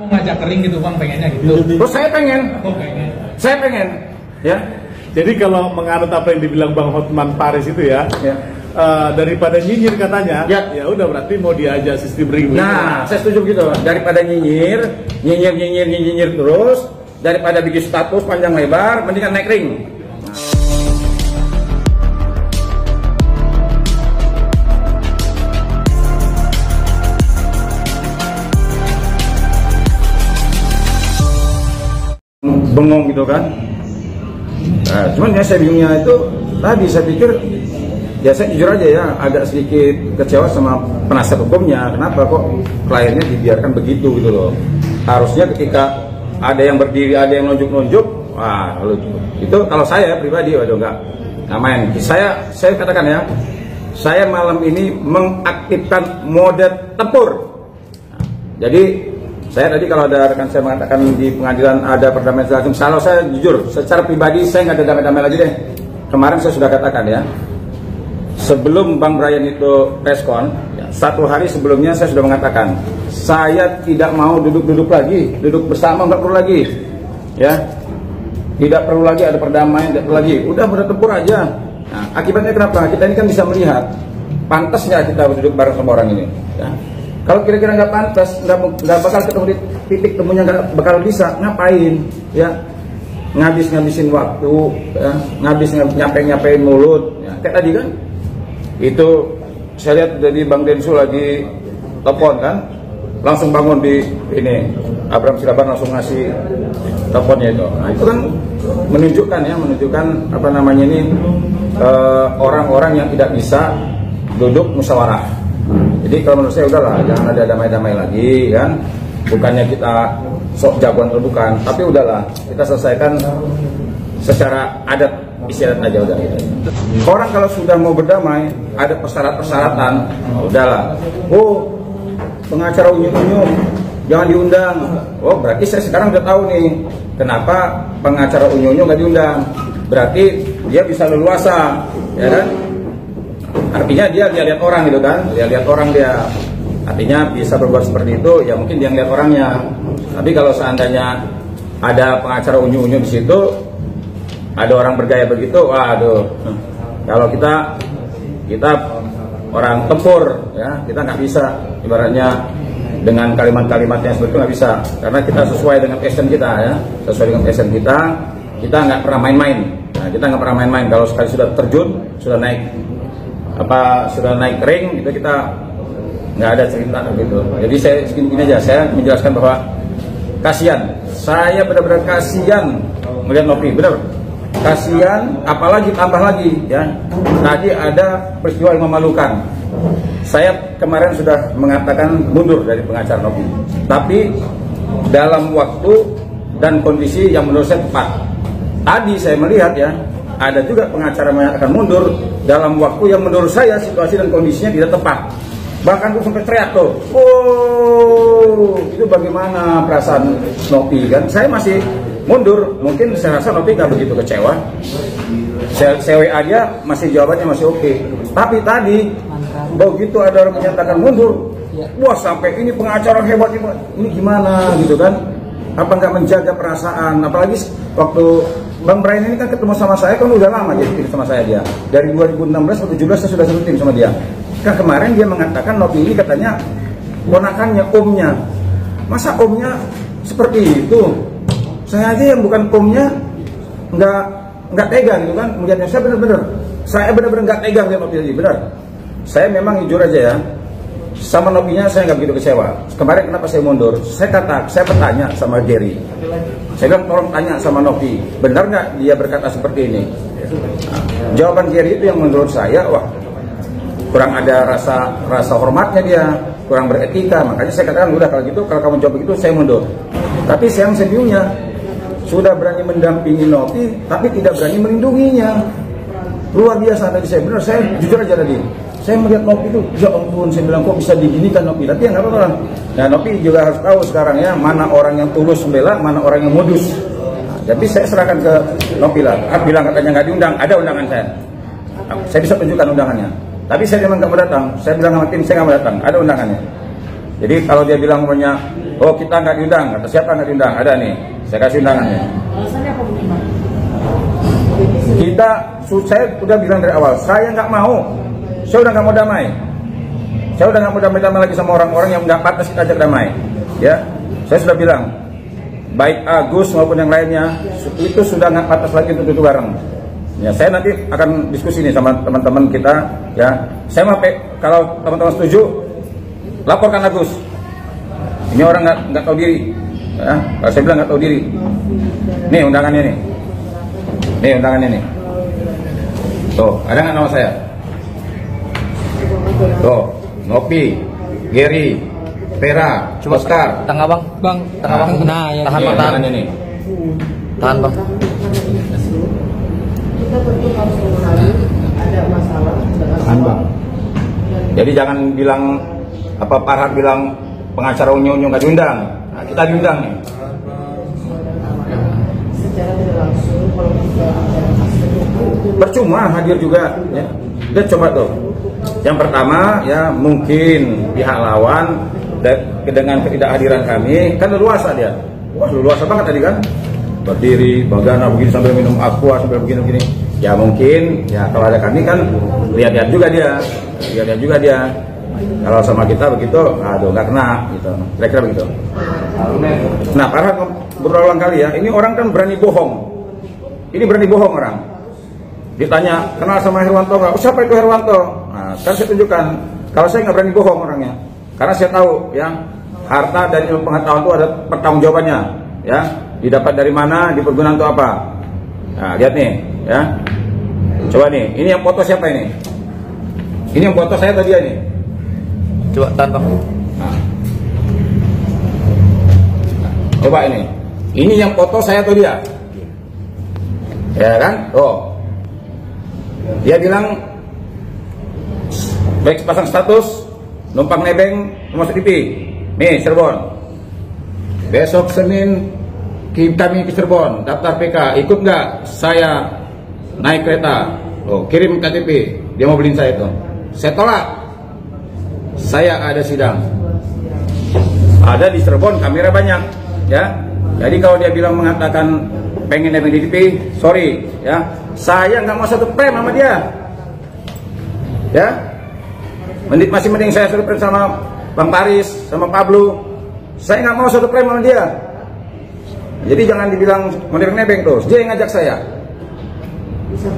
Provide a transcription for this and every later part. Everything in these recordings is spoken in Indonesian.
Mau ngajak kering gitu bang, pengennya gitu. Terus saya pengen. Oh pengen. Saya pengen. Ya. Jadi kalau menganut apa yang dibilang Bang Hotman Paris itu ya, daripada nyinyir katanya, ya udah berarti mau diajak sistem ring. Nah, saya setuju gitu. Daripada nyinyir terus, daripada bikin status panjang lebar, mendingan naik ring. Bengong gitu kan. Nah, cuman ya saya bingungnya itu tadi saya pikir ya saya jujur aja ya agak sedikit kecewa sama penasihat hukumnya. Kenapa kok kliennya dibiarkan begitu gitu loh. Harusnya ketika ada yang berdiri, ada yang nunjuk-nunjuk, wah itu kalau saya pribadi waduh enggak main. Saya katakan ya, saya malam ini mengaktifkan mode tempur. Nah, jadi saya tadi kalau ada rekan saya mengatakan di pengadilan ada perdamaian langsung, kalau saya jujur, secara pribadi saya nggak ada damai-damai lagi deh. Kemarin saya sudah katakan ya, sebelum Bang Brian itu preskon, ya, 1 hari sebelumnya saya sudah mengatakan, saya tidak mau duduk-duduk lagi, duduk bersama nggak perlu lagi, ya, tidak perlu lagi ada perdamaian, tidak perlu lagi, udah tempur aja. Nah, akibatnya kenapa? Kita ini kan bisa melihat, pantas nggak kita duduk bareng sama orang ini, ya. Kalau kira-kira nggak pantas, nggak bakal ketemu di titik temunya, nggak bakal bisa, ngapain? Ya, ngabisin waktu, ya, nyapain mulut. Ya, kayak tadi kan, itu saya lihat dari Bang Densu lagi telepon kan, langsung bangun di ini, Abraham Silaban langsung ngasih teleponnya itu. Nah, itu kan menunjukkan apa namanya ini orang-orang yang tidak bisa duduk musyawarah. Jadi kalau menurut saya udahlah, jangan ada damai-damai lagi kan. Bukannya kita sok jagoan atau bukan, tapi udahlah kita selesaikan secara adat istiadat aja udah. Orang kalau sudah mau berdamai ada persyaratan, udahlah. Oh, pengacara unyu-unyu jangan diundang. Oh, berarti saya sekarang udah tahu nih kenapa pengacara unyu-unyu nggak diundang. Berarti dia bisa leluasa, ya kan? Artinya dia lihat orang gitu kan, lihat orang dia, artinya bisa berbuat seperti itu, ya mungkin dia lihat orangnya. Tapi kalau seandainya ada pengacara unyu-unyu di situ, ada orang bergaya begitu, waduh. Kalau kita orang tempur, ya kita nggak bisa, ibaratnya dengan kalimat-kalimatnya seperti itu nggak bisa, karena kita sesuai dengan passion kita ya, sesuai dengan passion kita nggak pernah main-main. Nah, kita nggak pernah main-main. Kalau sekali sudah terjun, sudah naik ring gitu, kita nggak ada cerita gitu. Jadi saya segini aja, saya menjelaskan bahwa kasihan, saya benar-benar kasihan melihat Nopi, benar kasihan, apalagi tambah lagi ya, tadi ada peristiwa yang memalukan. Saya kemarin sudah mengatakan mundur dari pengacara Nopi, tapi dalam waktu dan kondisi yang menurut saya tepat. Tadi saya melihat ya, ada juga pengacara mengatakan mundur dalam waktu yang menurut saya situasi dan kondisinya tidak tepat. Bahkan tuh sampai teriak tuh, oh itu bagaimana perasaan Nopi kan? Saya masih mundur, mungkin saya rasa Nopi nggak begitu kecewa. Saya WA dia masih jawabannya masih oke. Tapi tadi begitu ada orang menyatakan mundur, wah sampai ini pengacara hebat ini gimana gitu kan? Apa nggak menjaga perasaan? Apalagi waktu Bang Brian ini kan ketemu sama saya kan udah lama jadi tim sama saya dia. Dari 2016 atau 2017 saya sudah satu tim sama dia. Kan kemarin dia mengatakan Nopi ini katanya ponakannya, omnya. Masa omnya seperti itu? Saya aja yang bukan omnya nggak tega gitu kan melihatnya. Saya benar-benar nggak tega melihat Nopi tadi, benar. Saya memang jujur aja ya, sama Nopinya saya nggak begitu kecewa. Kemarin kenapa saya mundur? Saya bertanya sama Gary. Saya bilang tolong tanya sama Nopi, benar nggak dia berkata seperti ini? Nah, jawaban Gary itu yang menurut saya, wah kurang ada rasa hormatnya dia, kurang beretika. Makanya saya katakan udah kalau gitu, kalau kamu jawab begitu saya mundur. Tapi saya sendirinya sudah berani mendampingi Nopi, tapi tidak berani melindunginya. Luar biasa tadi saya, benar saya jujur aja tadi. Saya melihat Nopi itu, ya ampun, saya bilang kok bisa diginikan Nopi. Tapi ya nggak apa-apa. Nah Nopi juga harus tahu sekarang ya, mana orang yang tulus membela, mana orang yang modus. Nah, jadi saya serahkan ke Nopi lah. Bilang katanya nggak diundang, ada undangan saya. Nah, saya bisa tunjukkan undangannya. Tapi saya memang nggak mau datang. Saya bilang sama tim saya nggak mau datang, ada undangannya. Jadi kalau dia bilang punya, Oh kita nggak diundang, kata siapa nggak diundang? Ada nih, saya kasih undangannya. Alasannya apa Bang? Saya udah bilang dari awal, saya nggak mau, saya udah nggak mau damai. Saya udah nggak mau damai-damai lagi sama orang-orang yang nggak pantas kita ajak damai. Ya, saya sudah bilang, baik Agus maupun yang lainnya, itu sudah nggak pantas lagi untuk duduk bareng. Ya, saya nanti akan diskusi nih sama teman-teman kita. Ya, saya mau kalau teman-teman setuju, laporkan Agus. Ini orang nggak tahu diri. Ya, kalau saya bilang nggak tahu diri. Nih undangannya nih. Nih undangannya nih. Tuh, ada nggak nama saya? Tuh, Nopi, Gary, Vera, Oscar. Tengah bang, tengah bang. Nah, ya, Tahan bang, tahan ini. Tahan bang. Kita tentu harus memahami ada masalah Tahan bang. Jadi jangan bilang apa Parhat bilang pengacara unyu-unyu nggak diundang. Nah, kita diundang nih. secara tidak langsung kalau kita bicara kasus itu Percuma hadir juga. Ya. Dia coba tuh. Yang pertama ya mungkin pihak lawan dengan ketidakhadiran kami kan leluasa dia. Wah leluasa banget tadi kan. Berdiri, bagana begini sambil minum aqua sambil begini-begini. Ya mungkin ya kalau ada kami kan lihat-lihat juga dia. Lihat-lihat juga dia. Kalau sama kita begitu, aduh nggak kena gitu. Kira-kira begitu. Nah, Parhat berulang kali ya. Ini orang kan berani bohong. Ini berani bohong orang. Ditanya kenal sama Herwanto nggak? Oh, siapa itu Herwanto? Nah, kan saya tunjukkan. Kalau saya nggak berani bohong orangnya, karena saya tahu ya harta dan ilmu pengetahuan itu ada pertanggungjawabannya. Ya, didapat dari mana, dipergunakan untuk apa? Nah, lihat nih, ya. Coba nih, ini yang foto siapa ini? Ini yang foto saya tadi ini. Coba tahan bang. Nah. Coba ini. Ini yang foto saya atau dia? Ya kan? Oh. Dia bilang baik pasang status numpang nebeng masuk TV. Nih Cirebon. Besok Senin kami ke Cirebon daftar PK. Ikut nggak? Saya naik kereta. Oh, kirim KTP. Dia mau beliin saya itu. Saya tolak. Saya ada sidang. Ada di Cirebon kamera banyak, ya. Jadi kalau dia bilang mengatakan pengen nebeng di TV, sorry, ya. Saya nggak mau satu frame sama dia, ya. Masih mending saya satu frame sama Bang Paris, sama Pablo. Saya nggak mau satu frame sama dia. Jadi jangan dibilang mau nebeng-nebeng terus. Dia yang ngajak saya.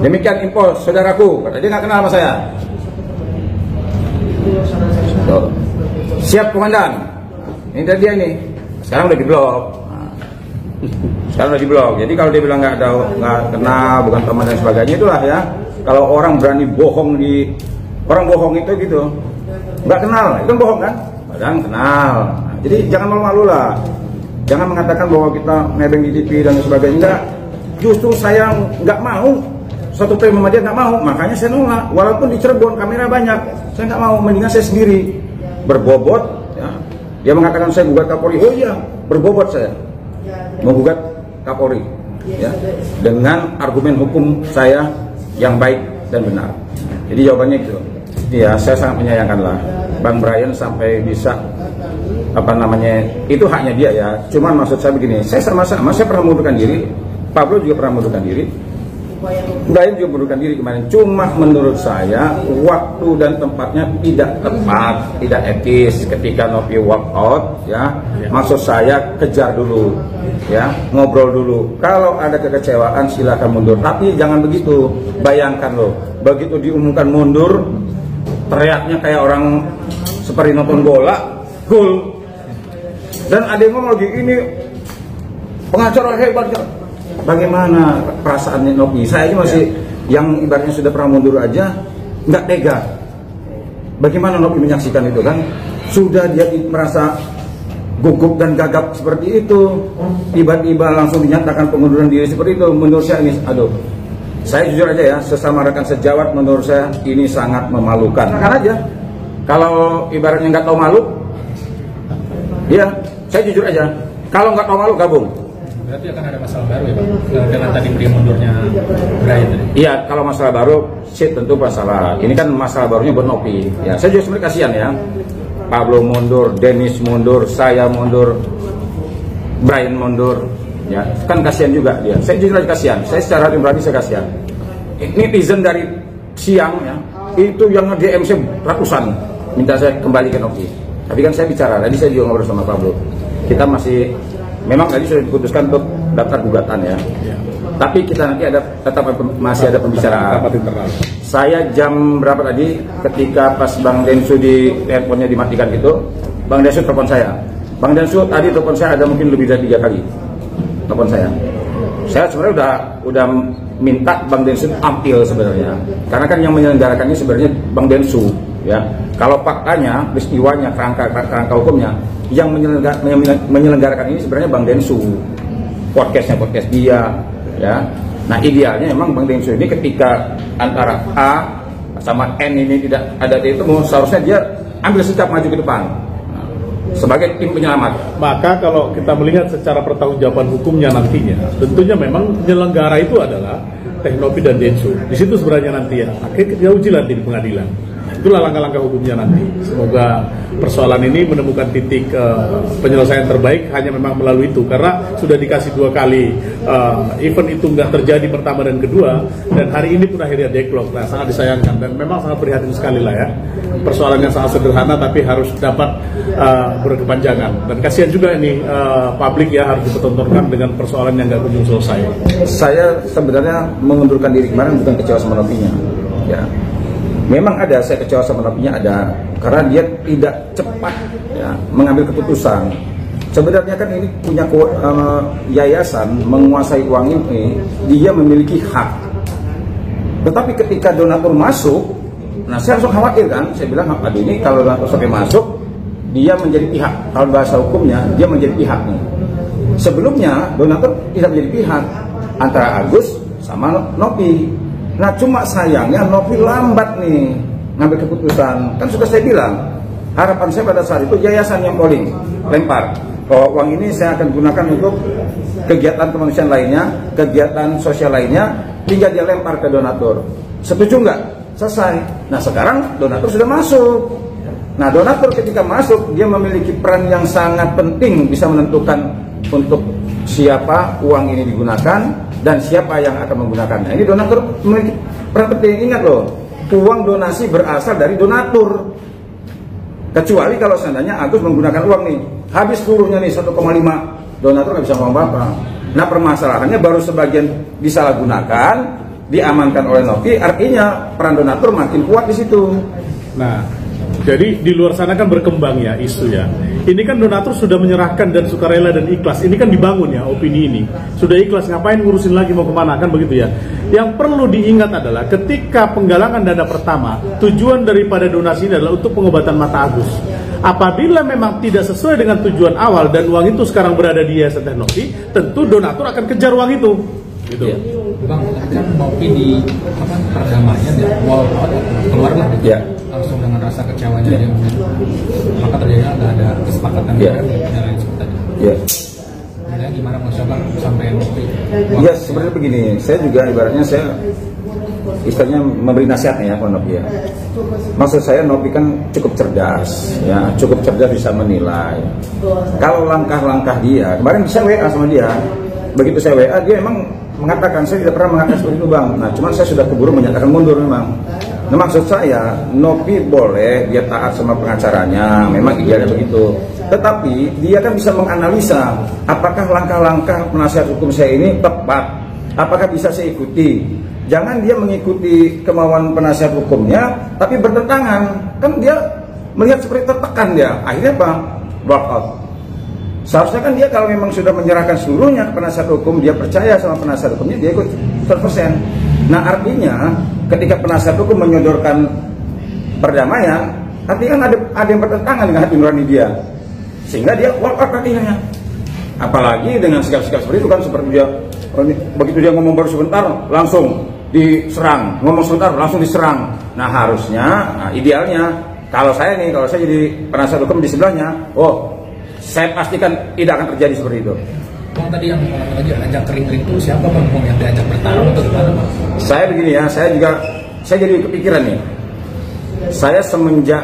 Demikian info saudaraku, kata dia nggak kenal sama saya. Tuh. Siap komandan. Ini dari dia nih. Sekarang udah di blok. Sekarang udah di blok. Jadi kalau dia bilang nggak kenal, bukan teman dan sebagainya itulah ya. Kalau orang berani bohong orang bohong itu gitu, nggak kenal, itu kan bohong kan? Padahal kenal. Nah, jadi jangan malu-malu lah. Jangan mengatakan bahwa kita nebeng di TV dan sebagainya. Enggak. Justru saya nggak mau. Satu frame sama dia nggak mau, makanya saya nolak. Walaupun di Cirebon kamera banyak, saya nggak mau. Mendingan saya sendiri berbobot. Ya. Dia mengatakan saya gugat Kapolri. Oh iya, berbobot saya menggugat Kapolri, ya, dengan argumen hukum saya yang baik dan benar. Jadi jawabannya itu. Ya, saya sangat menyayangkan lah Bang Brian sampai bisa itu haknya dia ya. Cuman maksud saya begini, saya sama-sama saya pernah mengundurkan diri, Pablo juga pernah mengundurkan diri. Brian juga mengundurkan diri kemarin. Cuma menurut saya waktu dan tempatnya tidak tepat, tidak etis ketika Nopi walk out ya. Maksud saya kejar dulu ya, ngobrol dulu. Kalau ada kekecewaan silakan mundur, tapi jangan begitu. Bayangkan loh, begitu diumumkan mundur, teriaknya kayak orang seperti nonton bola, gol. Dan ada yang ngomong lagi ini pengacara hebat. Bagaimana perasaannya Nopi? Saya ini masih yang ibaratnya sudah pernah mundur aja nggak tega. Bagaimana Nopi menyaksikan itu kan? Sudah dia merasa gugup dan gagap seperti itu, tiba-tiba langsung dinyatakan pengunduran diri seperti itu. Menurut saya ini, aduh, saya jujur aja ya, sesama rekan sejawat menurut saya ini sangat memalukan. Kan aja, kalau ibaratnya nggak tahu malu, ya saya jujur aja, kalau nggak tahu malu gabung. Berarti akan ada masalah baru ya Pak, dengan tadi beri mundurnya Brian tadi? Iya, kalau masalah baru, tentu masalah. Ini kan masalah barunya buat Nopi. Ya, saya juga sebenarnya kasihan ya. Pablo mundur, Dennis mundur, saya mundur, Brian mundur, ya kan kasihan juga dia. Saya jujur aja kasihan. Saya secara pribadi saya kasihan. Netizen dari siang ya, itu yang nge-DM saya ratusan minta saya kembali ke Nopi. Tapi kan saya bicara, tadi saya juga ngobrol sama Pablo. Kita masih, memang tadi sudah diputuskan untuk daftar gugatan ya. Tapi kita nanti masih ada pembicaraan. Saya jam berapa tadi ketika pas Bang Densu di teleponnya dimatikan gitu, Bang Densu telepon saya. Bang Densu tadi telepon saya ada mungkin lebih dari 3 kali telepon saya. Saya sebenarnya udah minta Bang Densu tampil sebenarnya, karena kan yang menyelenggarakan ini sebenarnya Bang Densu ya. Kalau faktanya, peristiwanya, kerangka hukumnya, yang menyelenggarakan ini sebenarnya Bang Densu. Podcast dia ya. Nah idealnya memang Bang Densu ini ketika antara A sama N ini tidak ada ditemu, seharusnya dia ambil sikap maju ke depan sebagai tim penyelamat. Maka kalau kita melihat secara pertanggungjawaban hukumnya nantinya, tentunya memang penyelenggara itu adalah Teknopi dan Densu. Di situ sebenarnya nanti ya, akhirnya kita uji nanti di pengadilan. Itulah langkah-langkah hukumnya nanti. Semoga persoalan ini menemukan titik penyelesaian terbaik hanya memang melalui itu, karena sudah dikasih 2 kali event itu nggak terjadi pertama dan kedua, dan hari ini pun akhirnya deadlock. Nah, sangat disayangkan dan memang sangat prihatin sekali lah ya. Persoalan yang sangat sederhana tapi harus dapat berkepanjangan, dan kasihan juga ini publik ya harus dipertontonkan dengan persoalan yang nggak kunjung selesai. Saya sebenarnya mengundurkan diri kemarin bukan kecewa sama Nopinya ya. Memang ada, saya kecewa sama Nopinya ada, karena dia tidak cepat ya, mengambil keputusan. Sebenarnya kan ini punya yayasan menguasai uang ini, dia memiliki hak. Tetapi ketika donatur masuk, nah saya langsung khawatir kan, saya bilang aduh ini kalau donatur sampai masuk, dia menjadi pihak. Kalau bahasa hukumnya dia menjadi pihak nih. Sebelumnya donatur tidak menjadi pihak antara Agus sama Nopi. Nah cuma sayangnya Nopi lambat nih ngambil keputusan. Kan sudah saya bilang, harapan saya pada saat itu yayasan yang polling lempar bahwa uang ini saya akan gunakan untuk kegiatan kemanusiaan lainnya, kegiatan sosial lainnya, tinggal dia lempar ke donatur. Setuju nggak? Selesai. Nah sekarang donatur sudah masuk. Nah donatur ketika masuk dia memiliki peran yang sangat penting, bisa menentukan untuk siapa uang ini digunakan dan siapa yang akan menggunakannya. Ini donatur memiliki peran penting. Ingat loh, uang donasi berasal dari donatur. Kecuali kalau seandainya Agus menggunakan uang nih, habis seluruhnya nih 1,5, donatur nggak bisa ngomong apa-apa. Nah permasalahannya baru sebagian disalahgunakan, diamankan oleh Nopi, artinya peran donatur makin kuat di situ. Nah, jadi di luar sana kan berkembang ya isu ya. Ini kan donatur sudah menyerahkan dan sukarela dan ikhlas. Ini kan dibangun ya opini ini. Sudah ikhlas, ngapain ngurusin lagi mau kemana, kan begitu ya. Yang perlu diingat adalah ketika penggalangan dana pertama, tujuan daripada donasi ini adalah untuk pengobatan mata Agus. Apabila memang tidak sesuai dengan tujuan awal dan uang itu sekarang berada di Yayasan Teknopi, tentu donatur akan kejar uang itu. Gitu. Ya. Bang, kan Nopi di perdamaian ya, keluarlah gitu. Ya. Langsung dengan rasa kecewanya dia, maka terjadi nggak ada kesepakatan dan lain sebagainya. Iya. Nah, gimana Mas Syabang sampai Nopi? Ya sebenarnya begini, saya juga ibaratnya saya istilahnya memberi nasihat ya Pak Nopi ya. Maksud saya Nopi kan cukup cerdas ya, cukup cerdas bisa menilai. Kalau langkah-langkah dia, kemarin saya WA sama dia, begitu saya WA dia emang mengatakan saya tidak pernah mengatakan seperti itu Bang. Nah cuman saya sudah keburu menyatakan mundur memang. Nah maksud saya Nopi boleh dia taat sama pengacaranya, memang idealnya begitu. Tetapi dia kan bisa menganalisa apakah langkah-langkah penasihat hukum saya ini tepat, apakah bisa saya ikuti. Jangan dia mengikuti kemauan penasihat hukumnya tapi bertentangan. Kan dia melihat seperti tertekan dia, akhirnya apa? Walk out. Seharusnya kan dia kalau memang sudah menyerahkan seluruhnya ke penasihat hukum, dia percaya sama penasihat hukumnya, dia ikut 100%. Nah artinya ketika penasihat hukum menyodorkan perdamaian, artinya kan ada yang bertentangan dengan hati nurani dia, sehingga dia walk out artinya. Apalagi dengan sikap-sikap seperti itu kan, seperti dia begitu dia ngomong baru sebentar langsung diserang, ngomong sebentar langsung diserang. Nah harusnya, idealnya kalau saya jadi penasihat hukum di sebelahnya, saya pastikan tidak akan terjadi seperti itu. Bang tadi yang ajak kering-kering itu siapa Bang yang diajak bertarung atau gimana Bang? Saya begini ya, saya jadi kepikiran nih. Saya semenjak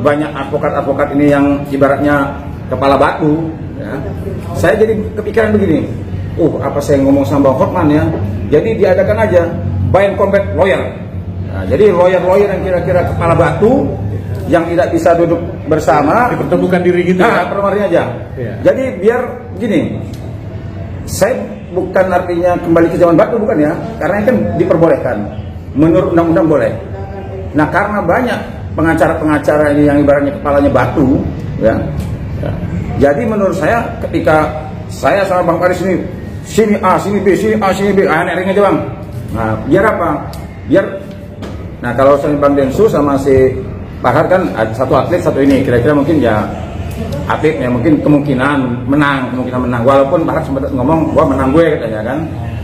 banyak advokat-advokat ini yang ibaratnya kepala batu, ya, saya jadi kepikiran begini, apa saya ngomong sama Bang Hotman ya, jadi diadakan aja buy and combat lawyer. Nah, jadi lawyer-lawyer yang kira-kira kepala batu, yang tidak bisa duduk bersama, dipertemukan diri gitu. Nah, permarinnya aja. Yeah. Jadi biar gini, saya bukan artinya kembali ke zaman batu, bukan ya, karena kan diperbolehkan, menurut undang-undang boleh. Nah, karena banyak pengacara-pengacara ini yang ibaratnya kepalanya batu, ya. Jadi menurut saya ketika saya sama Bang Paris ini sini A, sini B, sini A, sini B, ring aja Bang. Nah, biar apa? Biar, nah kalau saya Bang Densu sama si Pak Har kan satu atlet satu ini, kira-kira mungkin ya atletnya mungkin kemungkinan menang, walaupun Pak Har sempat ngomong gua menang gue katanya kan.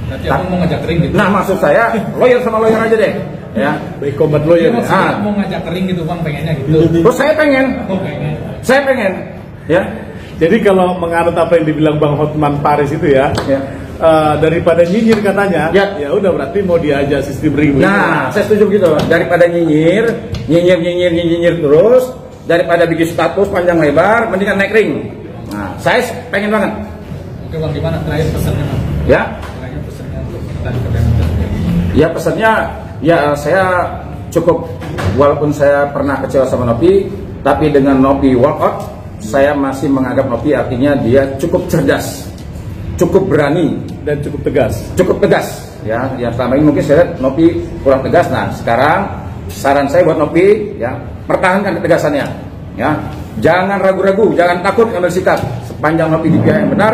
Berarti aku mau ngajak ring gitu. Nah, maksud saya lawyer sama lawyer aja deh. Ya, baik combat lawyer. Ya, mau ngajak ring gitu Bang, pengennya gitu. Terus saya pengen. Saya pengen. Ya. Jadi kalau menganut apa yang dibilang Bang Hotman Paris itu ya, daripada nyinyir katanya, ya udah berarti mau diajak sistem ring. Nah, saya setuju gitu. Daripada nyinyir terus, daripada bikin status panjang lebar, mendingan naik ring. Nah, saya pengen banget. Oke Bang, gimana terakhir pesannya Bang? Ya. Terakhir pesannya untuk pertandingan. Ya pesannya, ya saya cukup, walaupun saya pernah kecewa sama Nopi, tapi dengan Nopi walkout, saya masih menganggap Nopi artinya dia cukup cerdas, cukup berani, dan cukup tegas. Cukup tegas, ya. Yang selama ini mungkin saya lihat Nopi kurang tegas. Nah, sekarang saran saya buat Nopi, ya, pertahankan ketegasannya, ya. Jangan ragu-ragu, jangan takut ambil sikap. Sepanjang Nopi di pihak yang benar,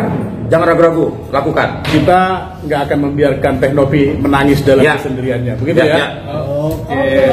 jangan ragu-ragu, lakukan. Kita nggak akan membiarkan Teh Nopi menangis dalam kesendiriannya, begitu ya? Oke.